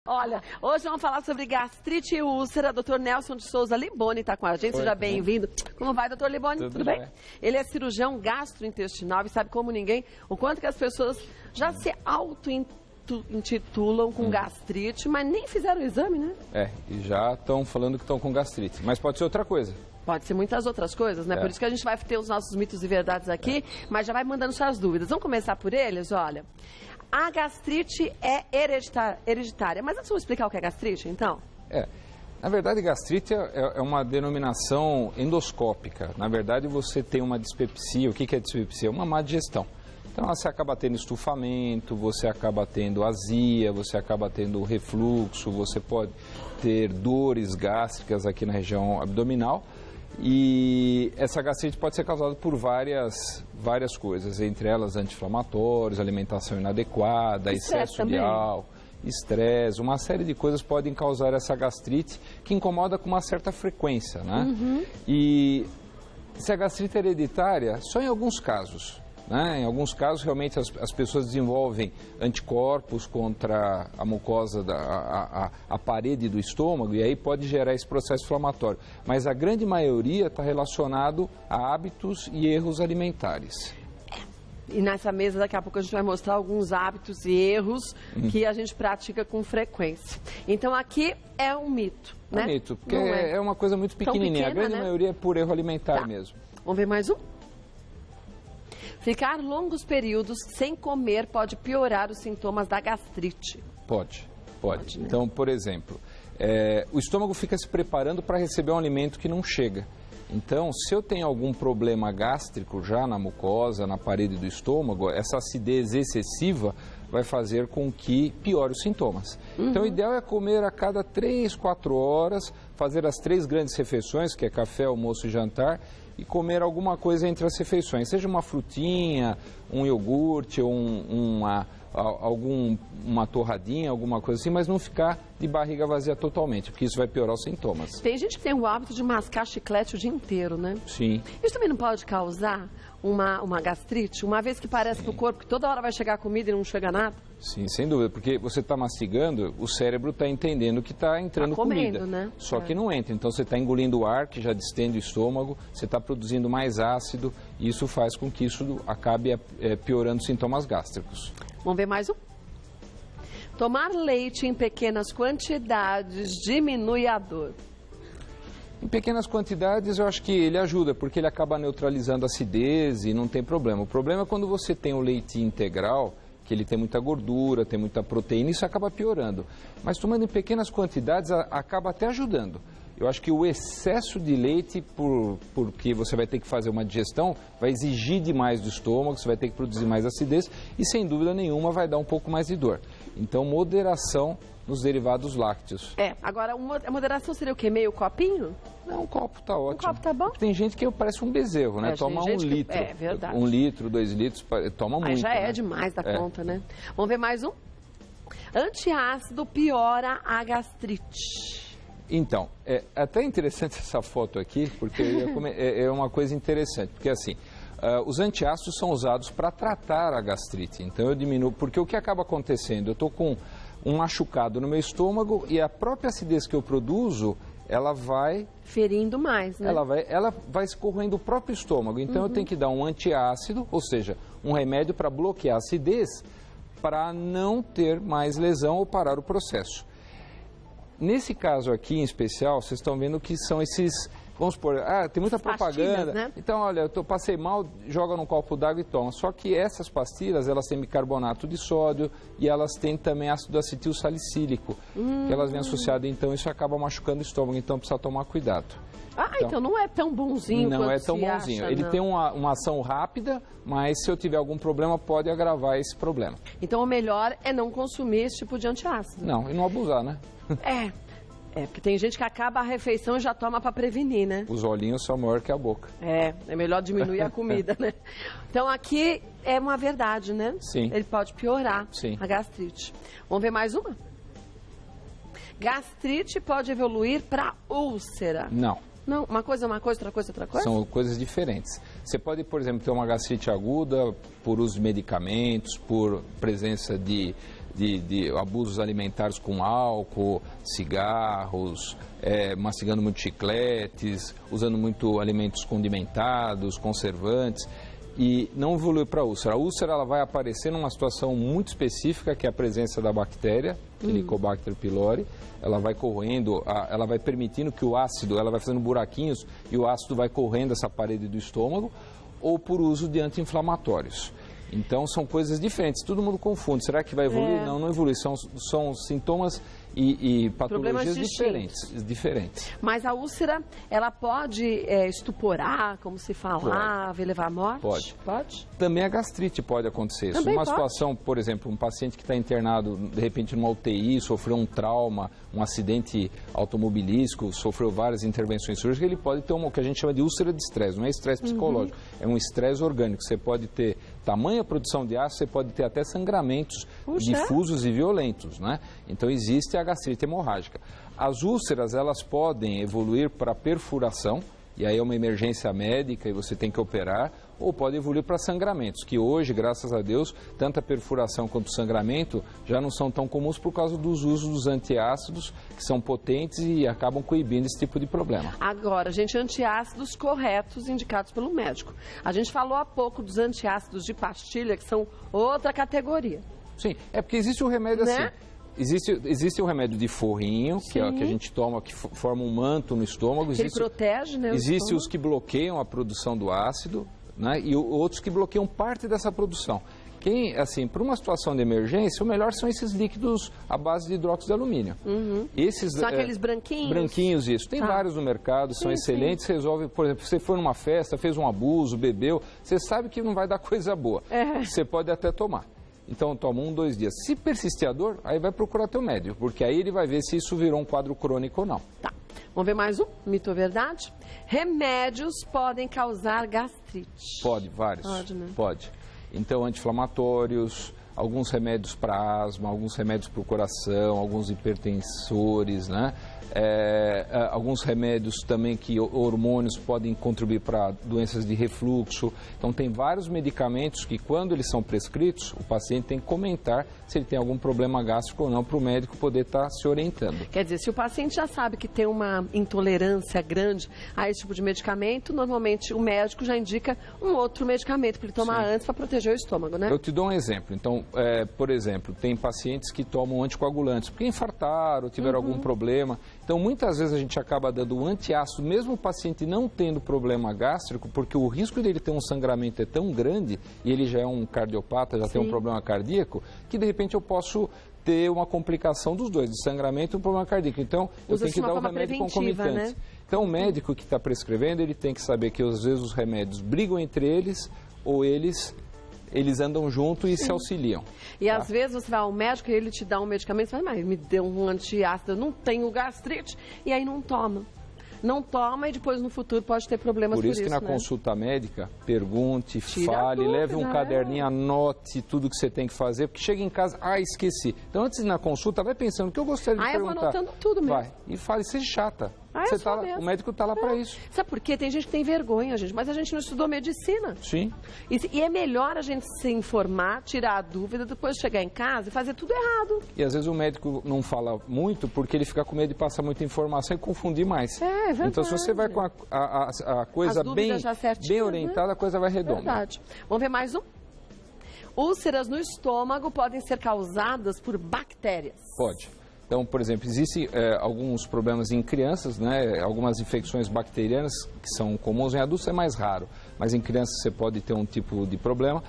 Olha, hoje vamos falar sobre gastrite e úlcera. Dr. Nelson de Souza Liboni está com a gente. Seja bem-vindo. Como vai, doutor Liboni? Tudo bem? Ele é cirurgião gastrointestinal e sabe como ninguém o quanto que as pessoas já se auto-intitulam com gastrite, mas nem fizeram o exame, né? E já estão falando que estão com gastrite. Mas pode ser outra coisa. Pode ser muitas outras coisas, né? Por isso que a gente vai ter os nossos mitos e verdades aqui, mas já vai mandando suas dúvidas. Vamos começar por eles? Olha, a gastrite é hereditária. Mas antes vamos explicar o que é gastrite, então? Na verdade, gastrite é uma denominação endoscópica. Na verdade, você tem uma dispepsia. O que é dispepsia? Uma má digestão. Então, você acaba tendo estufamento, você acaba tendo azia, você acaba tendo refluxo, você pode ter dores gástricas aqui na região abdominal. E essa gastrite pode ser causada por várias coisas, entre elas anti-inflamatórios, alimentação inadequada, excesso de álcool, estresse, uma série de coisas podem causar essa gastrite que incomoda com uma certa frequência, né? E se a gastrite é hereditária, só em alguns casos. Em alguns casos, realmente, as pessoas desenvolvem anticorpos contra a mucosa, a parede do estômago, e aí pode gerar esse processo inflamatório. Mas a grande maioria está relacionado a hábitos e erros alimentares. E nessa mesa, daqui a pouco, a gente vai mostrar alguns hábitos e erros que a gente pratica com frequência. Então, aqui é um mito, né? É um mito, porque é uma coisa muito pequenininha. Pequena, a grande maioria é por erro alimentar mesmo. Vamos ver mais um? Ficar longos períodos sem comer pode piorar os sintomas da gastrite. Pode. Né? Então, por exemplo, o estômago fica se preparando para receber um alimento que não chega. Então, se eu tenho algum problema gástrico já na mucosa, na parede do estômago, essa acidez excessiva vai fazer com que piore os sintomas. Então, o ideal é comer a cada 3, 4 horas, fazer as 3 grandes refeições, que é café, almoço e jantar, e comer alguma coisa entre as refeições, seja uma frutinha, um iogurte, ou uma torradinha, alguma coisa assim, mas não ficar de barriga vazia totalmente, porque isso vai piorar os sintomas. Tem gente que tem o hábito de mascar chiclete o dia inteiro, né? Sim. Isso também não pode causar uma gastrite, uma vez que parece que o corpo que toda hora vai chegar comida e não chega nada? Sim, sem dúvida, porque você está mastigando, o cérebro está entendendo que está entrando comida, né? Só que não entra, então você está engolindo o ar, que já distende o estômago, você está produzindo mais ácido, e isso faz com que isso acabe piorando os sintomas gástricos. Vamos ver mais um? Tomar leite em pequenas quantidades diminui a dor. Em pequenas quantidades eu acho que ele ajuda, porque ele acaba neutralizando a acidez e não tem problema. O problema é quando você tem o leite integral, que ele tem muita gordura, tem muita proteína, isso acaba piorando. Mas tomando em pequenas quantidades acaba até ajudando. Eu acho que o excesso de leite, porque você vai ter que fazer uma digestão, vai exigir demais do estômago, você vai ter que produzir mais acidez e, sem dúvida nenhuma, vai dar um pouco mais de dor. Então, moderação nos derivados lácteos. Agora, a moderação seria o quê? Meio copinho? Não, um copo tá ótimo. Um copo tá bom? Porque tem gente que parece um bezerro, né? Toma 1 litro. É verdade. 1 litro, 2 litros, toma muito. Aí já é demais da conta, né? Vamos ver mais um? Antiácido piora a gastrite. Então, é até interessante essa foto aqui, porque é uma coisa interessante, porque assim, os antiácidos são usados para tratar a gastrite, então eu diminuo, porque o que acaba acontecendo? Eu estou com um machucado no meu estômago e a própria acidez que eu produzo, ela vai... ferindo mais, né? Ela vai escorrendo o próprio estômago, então eu tenho que dar um antiácido, ou seja, um remédio para bloquear a acidez, para não ter mais lesão ou parar o processo. Nesse caso aqui, em especial, vocês estão vendo que são esses... Vamos supor, tem muita propaganda, né? Então, olha, eu passei mal, joga num copo d'água e toma. Só que essas pastilhas, elas têm bicarbonato de sódio e elas têm também ácido acetil salicílico, que elas vêm associadas, então isso acaba machucando o estômago, então precisa tomar cuidado. Então não é tão bonzinho quanto Não é tão bonzinho. Ele tem uma ação rápida, mas se eu tiver algum problema, pode agravar esse problema. Então o melhor é não consumir esse tipo de antiácido. Não, e não abusar, né? Porque tem gente que acaba a refeição e já toma para prevenir, né? Os olhinhos são maior que a boca. É melhor diminuir a comida, né? Então aqui é uma verdade, né? Sim. Ele pode piorar a gastrite. Vamos ver mais uma? Gastrite pode evoluir para úlcera. Não. Não, uma coisa é uma coisa, outra coisa é outra coisa? São coisas diferentes. Você pode, por exemplo, ter uma gastrite aguda por uso de medicamentos, por presença de de abusos alimentares com álcool, cigarros, mastigando muito chicletes, usando muito alimentos condimentados, conservantes, e não evolui para a úlcera. A úlcera ela vai aparecer numa situação muito específica, que é a presença da bactéria, Helicobacter pylori. Ela vai corroendo, ela vai permitindo que o ácido, ela vai fazendo buraquinhos e o ácido vai correndo essa parede do estômago, ou por uso de anti-inflamatórios. Então, são coisas diferentes. Todo mundo confunde. Será que vai evoluir? Não, não evolui. São sintomas e patologias diferentes. Mas a úlcera, ela pode estuporar, como se falava, e levar à morte? Pode. Também a gastrite pode acontecer isso. Uma situação, por exemplo, um paciente que está internado, de repente, numa UTI, sofreu um trauma, um acidente automobilístico, sofreu várias intervenções cirúrgicas, ele pode ter o que a gente chama de úlcera de estresse. Não é estresse psicológico, é um estresse orgânico. Você pode ter tamanha produção de ácido, você pode ter até sangramentos difusos e violentos, né? Então, existe a gastrite hemorrágica. As úlceras, elas podem evoluir para perfuração, e aí é uma emergência médica e você tem que operar, ou pode evoluir para sangramentos, que hoje, graças a Deus, tanto a perfuração quanto o sangramento já não são tão comuns por causa dos usos dos antiácidos, que são potentes e acabam coibindo esse tipo de problema. Agora, gente, antiácidos corretos indicados pelo médico. A gente falou há pouco dos antiácidos de pastilha, que são outra categoria. Sim, é porque existe um remédio assim. Existe o remédio de forrinho, que é o que a gente toma, que forma um manto no estômago. Ele protege, né? Existem os que bloqueiam a produção do ácido, né? E outros que bloqueiam parte dessa produção. Para uma situação de emergência, o melhor são esses líquidos à base de hidróxido de alumínio. São aqueles branquinhos? Branquinhos, isso. Tem vários no mercado, são excelentes, resolve, por exemplo, se você for numa festa, fez um abuso, bebeu, você sabe que não vai dar coisa boa. Você pode até tomar. Então, toma 1, 2 dias. Se persistir a dor, aí vai procurar teu médico, porque aí ele vai ver se isso virou um quadro crônico ou não. Tá. Vamos ver mais um? Mito ou verdade? Remédios podem causar gastrite. Pode, vários. Pode, né? Pode. Então, anti-inflamatórios, alguns remédios para asma, alguns remédios para o coração, alguns hipertensores, né? Alguns remédios também que hormônios podem contribuir para doenças de refluxo. Então, tem vários medicamentos que, quando eles são prescritos, o paciente tem que comentar se ele tem algum problema gástrico ou não, para o médico poder estar se orientando. Quer dizer, se o paciente já sabe que tem uma intolerância grande a esse tipo de medicamento, normalmente o médico já indica um outro medicamento para ele tomar antes para proteger o estômago, né? Eu te dou um exemplo. Então, por exemplo, tem pacientes que tomam anticoagulantes porque infartaram ou tiveram algum problema. Então, muitas vezes a gente acaba dando um antiácido, mesmo o paciente não tendo problema gástrico, porque o risco dele ter um sangramento é tão grande, e ele já é um cardiopata, já tem um problema cardíaco, que de repente eu posso ter uma complicação dos dois, de sangramento e um problema cardíaco. Então, eu tenho que dar o remédio concomitante. Né? Então, o médico que está prescrevendo, ele tem que saber que às vezes os remédios brigam entre eles, ou eles andam junto e se auxiliam. E às vezes você vai ao médico e ele te dá um medicamento e fala, mas me deu um antiácido, eu não tenho gastrite, e aí não toma. Não toma e depois no futuro pode ter problemas por isso. Por isso que na consulta médica, pergunte, fale, leve um caderninho, anote tudo que você tem que fazer, porque chega em casa, esqueci. Então antes de ir na consulta, vai pensando o que eu gostaria de perguntar. Eu vou anotando tudo mesmo. Vai, e fale, seja chata. O médico está lá para isso. Sabe por quê? Tem gente que tem vergonha, gente, mas a gente não estudou medicina. Sim. E é melhor a gente se informar, tirar a dúvida, depois chegar em casa e fazer tudo errado. E às vezes o médico não fala muito porque ele fica com medo de passar muita informação e confundir mais. É verdade. Então se você vai com a coisa bem orientada, né? A coisa vai redonda. Verdade. Vamos ver mais um? Úlceras no estômago podem ser causadas por bactérias. Pode. Então, por exemplo, existem alguns problemas em crianças, né? Algumas infecções bacterianas que são comuns, em adultos é mais raro, mas em crianças você pode ter um tipo de problema.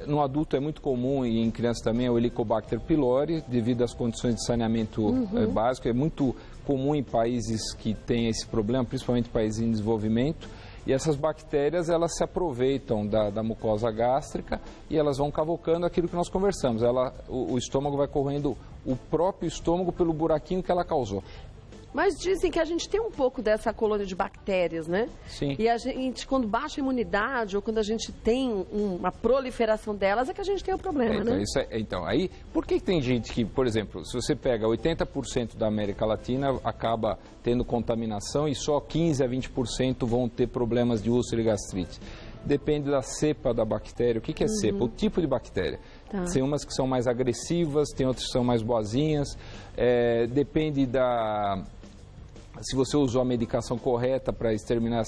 No adulto é muito comum e em crianças também é o Helicobacter pylori, devido às condições de saneamento básico. É muito comum em países que têm esse problema, principalmente países em desenvolvimento. E essas bactérias, elas se aproveitam da mucosa gástrica e elas vão cavocando aquilo que nós conversamos. O estômago vai corroendo o próprio estômago pelo buraquinho que ela causou. Mas dizem que a gente tem um pouco dessa colônia de bactérias, né? Sim. E a gente, quando baixa a imunidade ou quando a gente tem uma proliferação delas, é que a gente tem o problema, né? Então, aí, por que tem gente que, por exemplo, se você pega 80% da América Latina, acaba tendo contaminação e só 15% a 20% vão ter problemas de úlcera e gastrite? Depende da cepa da bactéria. O que é cepa? O tipo de bactéria. Tá. Tem umas que são mais agressivas, tem outras que são mais boazinhas. Depende se você usou a medicação correta para exterminar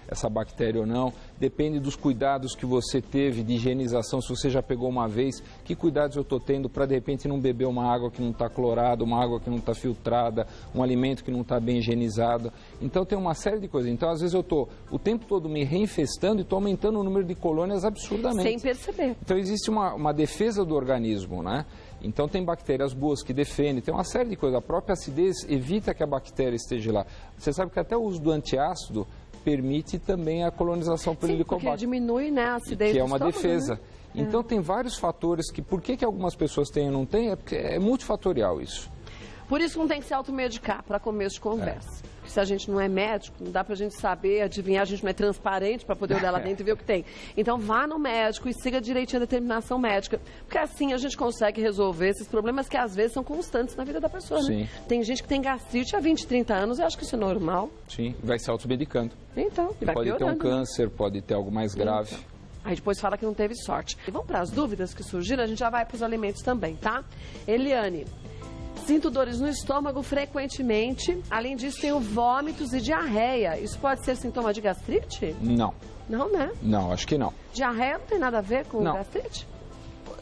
essa bactéria ou não. Depende dos cuidados que você teve de higienização, se você já pegou uma vez. Que cuidados eu estou tendo para, de repente, não beber uma água que não está clorada, uma água que não está filtrada, um alimento que não está bem higienizado. Então, tem uma série de coisas. Então, às vezes, eu estou o tempo todo me reinfestando e estou aumentando o número de colônias absurdamente. Sem perceber. Então, existe uma defesa do organismo, né? Então, tem bactérias boas que defendem, tem uma série de coisas. A própria acidez evita que a bactéria esteja lá. Você sabe que até o uso do antiácido permite também a colonização por Helicobacter. Porque diminui, né, a acidez que do é uma estômago, defesa. Né? Então, tem vários fatores que... Por que algumas pessoas têm e não têm? É porque é multifatorial isso. Por isso não tem que se automedicar para começo de conversa. Porque se a gente não é médico, não dá para a gente saber, adivinhar, a gente não é transparente para poder olhar lá dentro e ver o que tem. Então vá no médico e siga direitinho a determinação médica. Porque assim a gente consegue resolver esses problemas que às vezes são constantes na vida da pessoa. Sim. Né? Tem gente que tem gastrite há 20, 30 anos, eu acho que isso é normal. Sim, vai se automedicando. Então, e vai pode piorando. ter um câncer, pode ter algo mais grave. Então. Aí depois fala que não teve sorte. E vamos para as dúvidas que surgiram, a gente já vai para os alimentos também, tá? Eliane. Sinto dores no estômago frequentemente. Além disso, tenho vômitos e diarreia. Isso pode ser sintoma de gastrite? Não. Não, né? Não, acho que não. Diarreia não tem nada a ver com gastrite?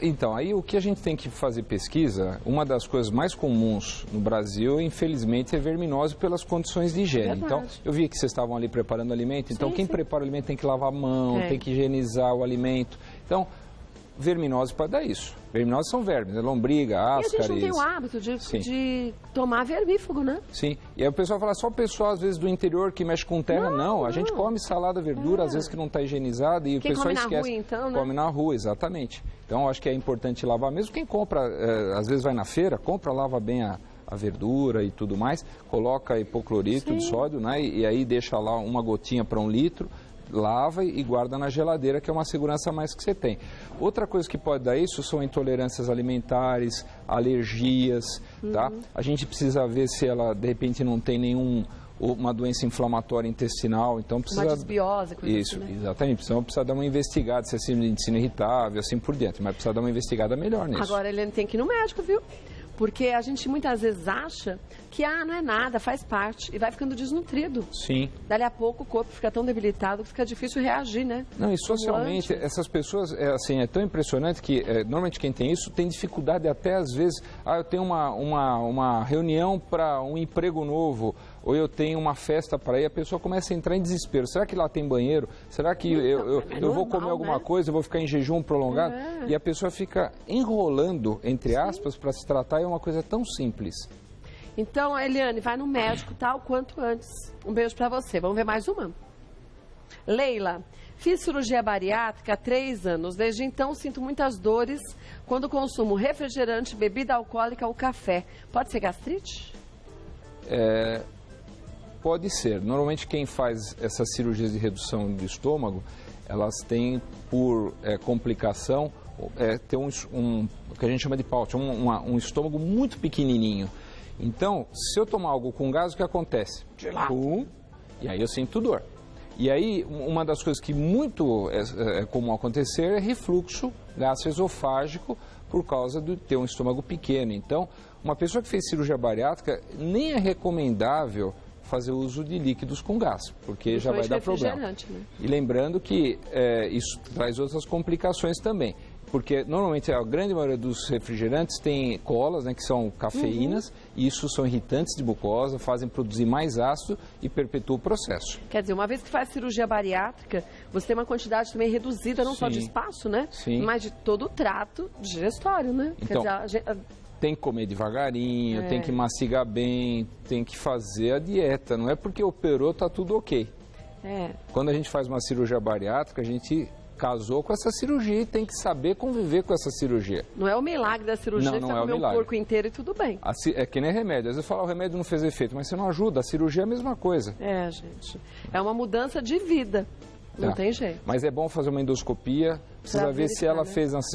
Então, aí o que a gente tem que fazer pesquisa, uma das coisas mais comuns no Brasil, infelizmente, é verminose pelas condições de higiene. Então, eu vi que vocês estavam ali preparando o alimento. Então, quem prepara o alimento tem que lavar a mão, tem que higienizar o alimento. Então, verminose pode dar isso. Verminose são vermes, lombriga, ascaris. E a gente não tem o hábito de tomar vermífugo, né? Sim. E aí o pessoal fala, só o pessoal, às vezes, do interior que mexe com terra. Não, a gente come salada, verdura, às vezes que não está higienizada e o pessoal esquece. Come na rua, então, né? Come na rua, exatamente. Então, eu acho que é importante lavar. Mesmo quem compra, às vezes vai na feira, compra, lava bem a verdura e tudo mais, coloca hipoclorito de sódio, né? E aí deixa lá uma gotinha para 1 litro, lava e guarda na geladeira, que é uma segurança a mais que você tem. Outra coisa que pode dar isso são intolerâncias alimentares, alergias, tá? A gente precisa ver se ela, de repente, não tem uma doença inflamatória intestinal, então precisa... Uma desbiose, coisa isso, assim, né? Exatamente. Precisa dar uma investigada, se é síndrome de intestino irritável, assim por diante, mas precisa dar uma investigada melhor nisso. Agora, Eliane, tem que ir no médico, viu? Porque a gente muitas vezes acha que, não é nada, faz parte, e vai ficando desnutrido. Sim. Dali a pouco o corpo fica tão debilitado que fica difícil reagir, né? Não, e socialmente, essas pessoas, é tão impressionante que, normalmente quem tem isso tem dificuldade até, às vezes, eu tenho uma reunião para um emprego novo, ou eu tenho uma festa para ir, a pessoa começa a entrar em desespero. Será que lá tem banheiro? Será que eu vou comer alguma coisa, eu vou ficar em jejum prolongado? E a pessoa fica enrolando, entre aspas, para se tratar, é uma coisa tão simples. Então, Eliane, vai no médico, o quanto antes. Um beijo para você. Vamos ver mais uma? Leila, fiz cirurgia bariátrica há 3 anos. Desde então, sinto muitas dores quando consumo refrigerante, bebida alcoólica ou café. Pode ser gastrite? Pode ser. Normalmente, quem faz essas cirurgias de redução do estômago, elas têm por complicação ter o que a gente chama de pouch, um estômago muito pequenininho. Então, se eu tomar algo com gás, o que acontece? E aí eu sinto dor. E aí, uma das coisas que muito é comum acontecer é refluxo gastroesofágico por causa de ter um estômago pequeno. Então, uma pessoa que fez cirurgia bariátrica, nem é recomendável fazer uso de líquidos com gás, porque já vai dar problema. Né? E lembrando que isso traz outras complicações também. Porque normalmente a grande maioria dos refrigerantes tem colas, né, que são cafeínas, e isso são irritantes de mucosa, fazem produzir mais ácido e perpetua o processo. Quer dizer, uma vez que faz cirurgia bariátrica, você tem uma quantidade também reduzida, não só de espaço, né? Sim. Mas de todo o trato digestório, né? Então, quer dizer, tem que comer devagarinho, tem que mastigar bem, tem que fazer a dieta. Não é porque operou, tá tudo ok. Quando a gente faz uma cirurgia bariátrica, a gente casou com essa cirurgia e tem que saber conviver com essa cirurgia. Não é o milagre da cirurgia, não você comer o porco inteiro e tudo bem. É que nem remédio. Às vezes fala, o remédio não fez efeito, mas você não ajuda. A cirurgia é a mesma coisa. Gente. É uma mudança de vida. Não tem jeito. Mas é bom fazer uma endoscopia. Precisa ver se ela fez nas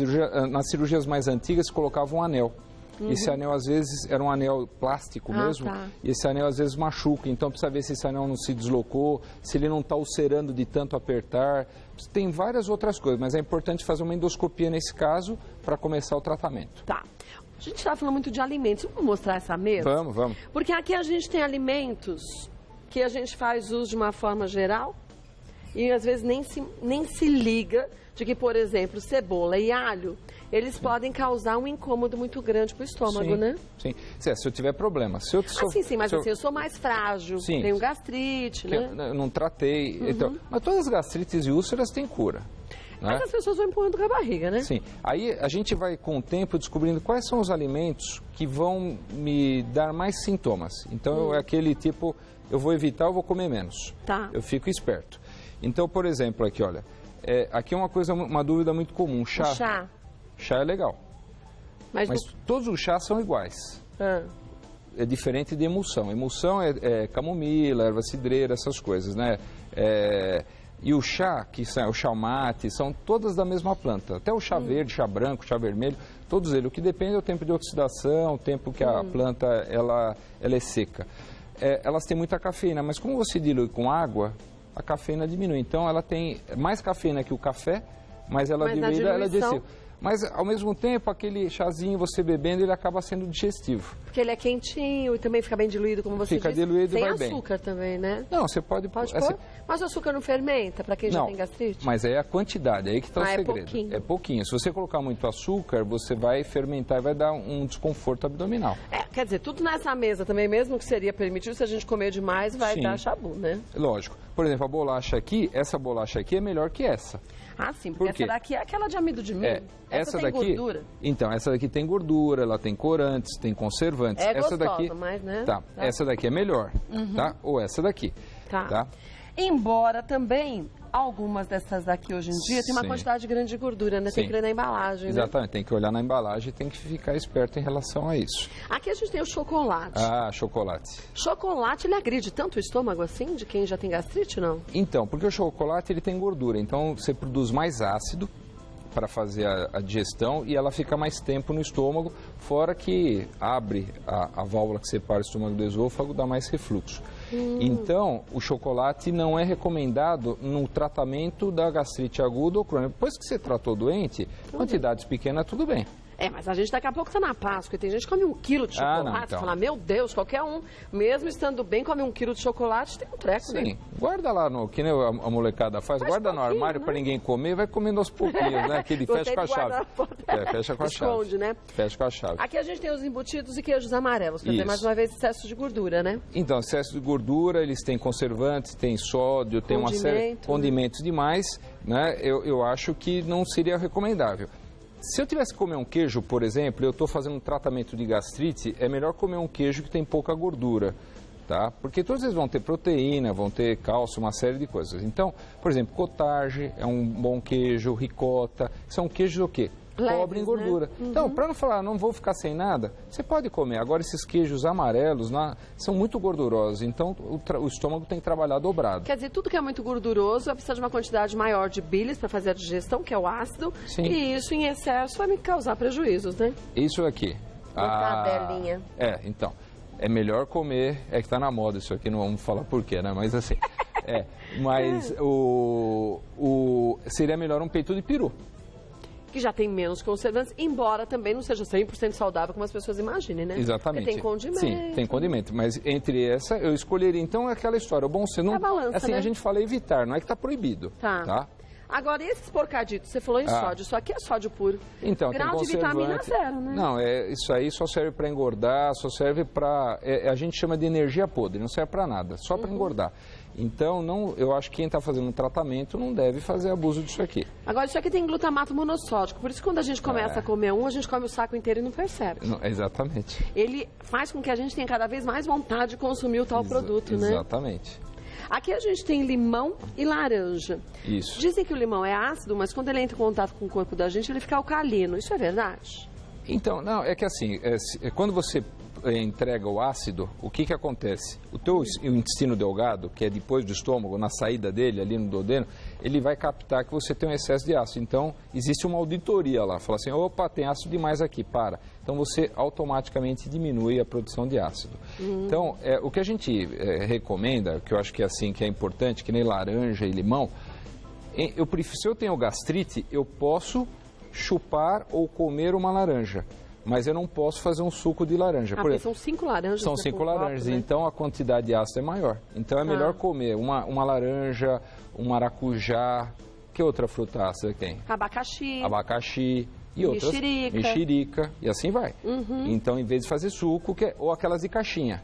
cirurgias mais antigas, colocava um anel. Esse anel, às vezes, era um anel plástico mesmo, e esse anel, às vezes, machuca. Então, precisa ver se esse anel não se deslocou, se ele não está ulcerando de tanto apertar. Tem várias outras coisas, mas é importante fazer uma endoscopia nesse caso para começar o tratamento. Tá. A gente está falando muito de alimentos. Vamos mostrar essa mesa? Vamos. Porque aqui a gente tem alimentos que a gente faz uso de uma forma geral e às vezes nem se liga de que, por exemplo, cebola e alho, eles podem causar um incômodo muito grande para o estômago, né? Sim. Se eu tiver problema. Sim, mas eu sou mais frágil, tenho gastrite, né? Eu não tratei. Então, mas todas as gastrites e úlceras têm cura. Mas as pessoas vão empurrando com a barriga, né? Sim. Aí a gente vai, com o tempo, descobrindo quais são os alimentos que vão me dar mais sintomas. Então, é aquele tipo, eu vou evitar, eu vou comer menos. Tá. Eu fico esperto. Então, por exemplo, aqui, olha, aqui é uma dúvida muito comum. Chá. Chá é legal. Mas todos os chás são iguais. É diferente de emulsão. Emulsão é camomila, erva cidreira, essas coisas, né? E o chá, que é o chá mate, são todas da mesma planta. Até o chá verde, chá branco, chá vermelho, todos eles. O que depende é o tempo de oxidação, o tempo que a planta ela é seca. Elas têm muita cafeína, mas como você dilui com água, a cafeína diminui. Então ela tem mais cafeína que o café, mas ela diluída, ela é digestiva. Mas, ao mesmo tempo, aquele chazinho, você bebendo, ele acaba sendo digestivo. Porque ele é quentinho e também fica bem diluído, como você disse. Fica diluído e vai bem. Sem açúcar também, né? Não, você pode pôr. Assim, mas o açúcar não fermenta para quem já tem gastrite? Mas é a quantidade, é aí que está o segredo. É pouquinho. É pouquinho. Se você colocar muito açúcar, você vai fermentar e vai dar um desconforto abdominal. Quer dizer, tudo nessa mesa também, mesmo que seria permitido, se a gente comer demais, vai dar chabu, né? Lógico. Por exemplo, a bolacha aqui, essa bolacha aqui é melhor que essa. Sim, porque essa daqui é aquela de amido de milho. Essa tem daqui, gordura. Então, essa daqui tem gordura, ela tem corantes, tem conservantes. Essa gostosa, daqui, mas, né? Tá. Essa daqui é melhor, tá? Ou essa daqui, tá? Embora também algumas dessas daqui hoje em dia tem uma quantidade grande de gordura, né? Tem que ler na embalagem, Exatamente, né? tem que olhar na embalagem e tem que ficar esperto em relação a isso. Aqui a gente tem o chocolate. Chocolate. Chocolate, ele agride tanto o estômago assim, de quem já tem gastrite, não? Então, porque o chocolate, ele tem gordura, então você produz mais ácido para fazer a digestão e ela fica mais tempo no estômago, fora que abre a válvula que separa o estômago do esôfago, dá mais refluxo. Então, o chocolate não é recomendado no tratamento da gastrite aguda ou crônica. Depois que você tratou o doente, quantidades pequenas, tudo bem. Mas a gente daqui a pouco está na Páscoa e tem gente que come 1 quilo de chocolate. Você fala, meu Deus, qualquer um, mesmo estando bem, come 1 quilo de chocolate, tem um treco, né? Sim, guarda lá, que nem a molecada faz guarda no armário, né? Para ninguém comer, vai comendo aos pouquinhos, né? Que ele fecha com a chave. Fecha com a chave. Esconde, né? Fecha com a chave. Aqui a gente tem os embutidos e queijos amarelos, quer dizer, mais uma vez, excesso de gordura, né? Então, excesso de gordura, eles têm conservantes, tem sódio, tem uma série de condimentos demais, né? Eu acho que não seria recomendável. Se eu tivesse que comer um queijo, por exemplo, eu estou fazendo um tratamento de gastrite, é melhor comer um queijo que tem pouca gordura, tá? Porque todos eles vão ter proteína, vão ter cálcio, uma série de coisas. Então, por exemplo, cottage é um bom queijo, ricota, são queijos o quê? Pobre em gordura. Né? Então, para não falar, não vou ficar sem nada, você pode comer. Agora, esses queijos amarelos são muito gordurosos, então o estômago tem que trabalhar dobrado. Quer dizer, tudo que é muito gorduroso vai precisar de uma quantidade maior de bilis para fazer a digestão, que é o ácido, e isso em excesso vai me causar prejuízos, né? Isso aqui. Tabelinha. Então, é melhor comer, que está na moda isso aqui, não vamos falar por quê, né? Mas assim, seria melhor um peito de peru. Que já tem menos conservantes, embora também não seja 100% saudável, como as pessoas imaginem, né? Exatamente. Porque tem condimento. Sim, tem condimento. Mas entre essa, eu escolheria, então, aquela história. Bom, você não... balança, assim, né? A gente fala evitar, não é que está proibido. Tá? Agora, e esses porcaditos? Você falou em sódio, isso aqui é sódio puro. Então, grau de vitamina zero, né? Não, isso aí só serve para engordar, só serve para... a gente chama de energia podre, não serve para nada, só para engordar. Então, eu acho que quem está fazendo um tratamento não deve fazer abuso disso aqui. Agora, isso aqui tem glutamato monossódico, por isso que quando a gente começa a comer a gente come o saco inteiro e não percebe. Não, exatamente. Ele faz com que a gente tenha cada vez mais vontade de consumir o tal produto, né? Exatamente. Aqui a gente tem limão e laranja. Isso. Dizem que o limão é ácido, mas quando ele entra em contato com o corpo da gente, ele fica alcalino. Isso é verdade? Então, não, é que assim, quando você entrega o ácido, o que acontece? O teu intestino delgado, que é depois do estômago, na saída dele, ali no duodeno, ele vai captar que você tem um excesso de ácido. Então, existe uma auditoria lá. Fala assim, opa, tem ácido demais aqui, para. Então, você automaticamente diminui a produção de ácido. Então, o que a gente recomenda, que eu acho que é assim, que é importante, que nem laranja e limão, se eu tenho gastrite, eu posso chupar ou comer uma laranja. Mas eu não posso fazer um suco de laranja. Porque são 5 laranjas. São 5 laranjas, né? Então a quantidade de ácido é maior. Então é melhor comer uma laranja, um maracujá. Que outra fruta ácida tem? Abacaxi e outras. Mexerica. E assim vai. Então, em vez de fazer suco, ou aquelas de caixinha.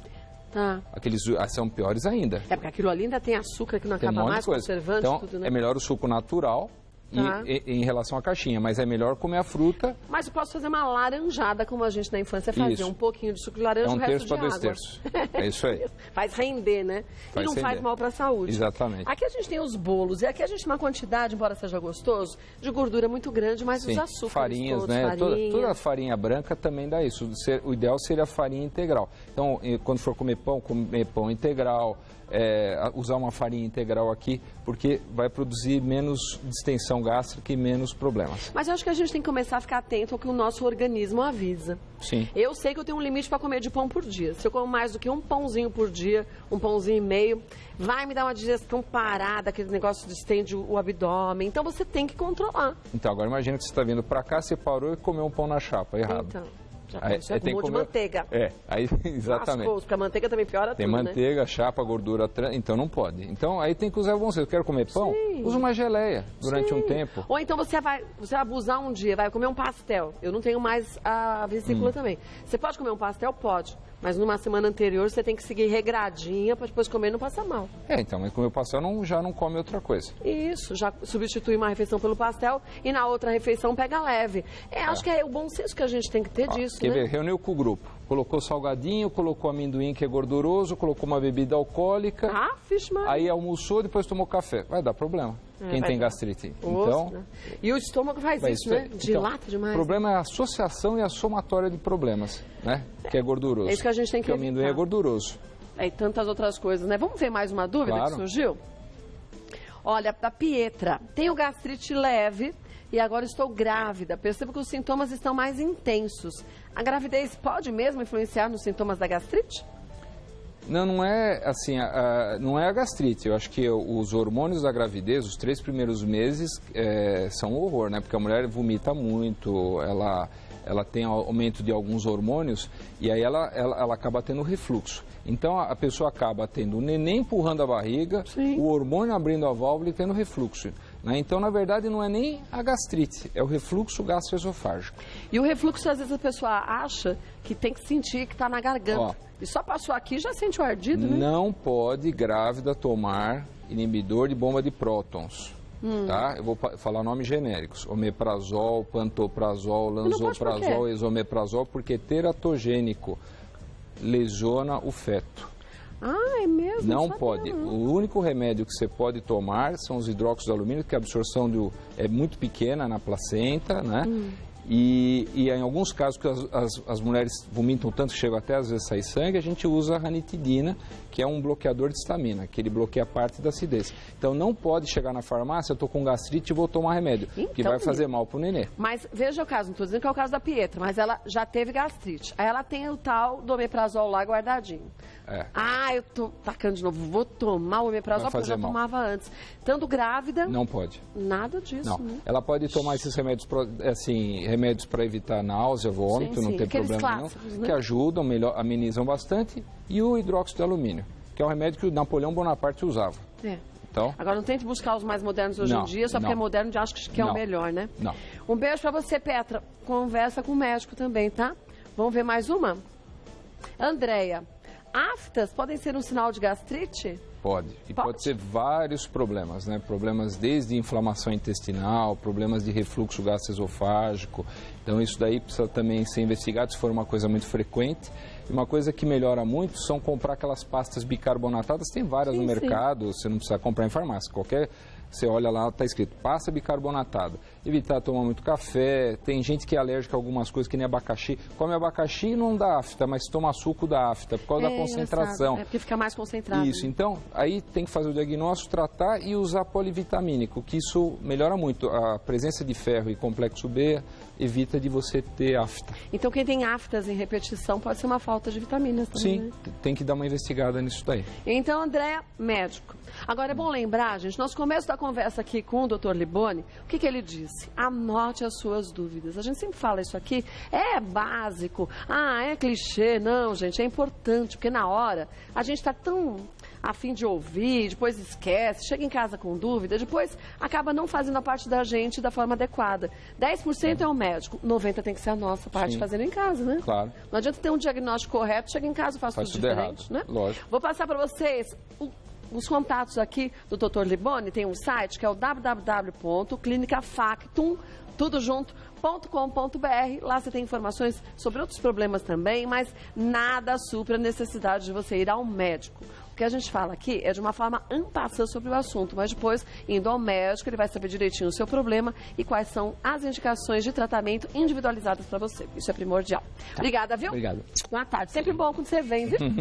Aqueles são piores ainda. É porque aquilo ali ainda tem açúcar que não acaba mais, conservante, então, tudo, né? É melhor o suco natural. Em relação à caixinha, mas é melhor comer a fruta. Mas eu posso fazer uma laranjada, como a gente na infância fazia, um pouquinho de suco de laranja, um terço para 2 terços. É isso aí. Faz render, né? E não faz mal para a saúde. Exatamente. Aqui a gente tem os bolos, e aqui a gente tem uma quantidade, embora seja gostoso, de gordura muito grande, mas os açúcares farinhas, todos, né? Toda a farinha branca também dá isso. O ideal seria a farinha integral. Então, quando for comer pão integral, usar uma farinha integral aqui, porque vai produzir menos distensão gástrica e menos problemas. Mas eu acho que a gente tem que começar a ficar atento ao que o nosso organismo avisa. Sim. Eu sei que eu tenho um limite para comer de pão por dia. Se eu como mais do que um pãozinho por dia, um pãozinho e meio, vai me dar uma digestão parada, aquele negócio distende o abdômen. Então você tem que controlar. Então, agora imagina que você está vindo para cá, você parou e comeu um pão na chapa, errado. Então. Já com um monte de manteiga. Exatamente. Porque a manteiga também piora tudo, Tem manteiga, chapa, gordura, então não pode. Então aí tem que usar bom senso. Eu quero comer pão, usa uma geleia durante um tempo. Ou então você vai abusar um dia, vai comer um pastel. Eu não tenho mais a vesícula também. Você pode comer um pastel? Pode. Mas numa semana anterior você tem que seguir regradinha para depois comer e não passar mal. Então, mas comer o pastel já não come outra coisa. Isso, já substitui uma refeição pelo pastel e na outra refeição pega leve. Acho que é o bom senso que a gente tem que ter disso, Quer ver? Reuniu com o grupo. Colocou salgadinho, colocou amendoim que é gorduroso, colocou uma bebida alcoólica. Aí almoçou, depois tomou café. Vai dar problema. Quem tem gastrite. Então, né? E o estômago faz isso, né? Dilata demais. O problema é a associação e a somatória de problemas, né? Que é gorduroso. É isso que a gente tem que evitar. Porque o amendoim é gorduroso. E tantas outras coisas, né? Vamos ver mais uma dúvida que surgiu? Olha, da Pietra. Tenho gastrite leve e agora estou grávida. Percebo que os sintomas estão mais intensos. A gravidez pode mesmo influenciar nos sintomas da gastrite? Não é assim, não é a gastrite. Eu acho que os hormônios da gravidez, os 3 primeiros meses, são um horror, né? Porque a mulher vomita muito, ela tem aumento de alguns hormônios e aí ela acaba tendo refluxo. Então a pessoa acaba tendo o neném empurrando a barriga, o hormônio abrindo a válvula e tendo refluxo. Né? Então, na verdade, não é nem a gastrite, é o refluxo gastroesofágico. E o refluxo, às vezes, a pessoa acha que tem que sentir que está na garganta. E só passou aqui já sente o ardido, né? Não pode grávida tomar inibidor de bomba de prótons. Tá? Eu vou falar nomes genéricos: omeprazol, pantoprazol, lanzoprazol, esomeprazol, porque é teratogênico, lesiona o feto. É mesmo? Não pode. O único remédio que você pode tomar são os hidróxidos de alumínio, que a absorção é muito pequena na placenta, né? E em alguns casos, que as mulheres vomitam tanto que chegam até às vezes a sair sangue, a gente usa a ranitidina, que é um bloqueador de histamina, que ele bloqueia parte da acidez. Então não pode chegar na farmácia, eu estou com gastrite e vou tomar remédio, que vai fazer mal para o nenê. Mas veja o caso, não estou dizendo que é o caso da Pietra, mas ela já teve gastrite. Aí ela tem o tal do omeprazol lá guardadinho. Eu tô tacando de novo, vou tomar o omeprazol porque eu já tomava antes. Estando grávida... Não pode. Nada disso, não. Né? Ela pode tomar esses remédios, remédios para evitar náusea, vômito, não tem problema nenhum, que ajudam, amenizam bastante, e o hidróxido de alumínio, que é um remédio que o Napoleão Bonaparte usava. Então, agora não tente buscar os mais modernos hoje em dia, só porque é moderno já acho que é o melhor, né? Não. Um beijo para você, Petra. Conversa com o médico também, tá? Vamos ver mais uma? Andréia, aftas podem ser um sinal de gastrite? Pode. E pode ser vários problemas, né? Problemas desde inflamação intestinal, problemas de refluxo gastroesofágico. Então isso daí precisa também ser investigado se for uma coisa muito frequente. E uma coisa que melhora muito são comprar aquelas pastas bicarbonatadas. Tem várias no mercado, você não precisa comprar em farmácia. Você olha lá, está escrito pasta bicarbonatada. Evitar tomar muito café. Tem gente que é alérgica a algumas coisas, que nem abacaxi. Come abacaxi e não dá afta, mas toma suco dá afta, por causa da concentração. É porque fica mais concentrado. Isso, então, aí tem que fazer o diagnóstico, tratar e usar polivitamínico, que isso melhora muito. A presença de ferro e complexo B evita de você ter afta. Então, quem tem aftas em repetição pode ser uma falta de vitaminas também, Sim, né? tem que dar uma investigada nisso daí. Então, André, médico. Agora, é bom lembrar, gente, nosso começo da conversa aqui com o Dr. Liboni, o que ele disse? Anote as suas dúvidas. A gente sempre fala isso aqui, é básico, é clichê. Não, gente, é importante, porque na hora a gente está tão a fim de ouvir, depois esquece, chega em casa com dúvida, depois acaba não fazendo a parte da gente da forma adequada. 10% é o médico, 90% tem que ser a nossa parte fazendo em casa, né? Claro. Não adianta ter um diagnóstico correto, chega em casa e faz tudo diferente, errado, né? Lógico. Vou passar para vocês os contatos aqui do Dr. Liboni. Tem um site que é o www.clinicafactum, tudo junto, .com.br. Lá você tem informações sobre outros problemas também, mas nada supra a necessidade de você ir ao médico. O que a gente fala aqui é de uma forma ampassa sobre o assunto, mas depois, indo ao médico, ele vai saber direitinho o seu problema e quais são as indicações de tratamento individualizadas para você. Isso é primordial. Obrigada, viu? Obrigado. Boa tarde. Sempre bom quando você vem, viu?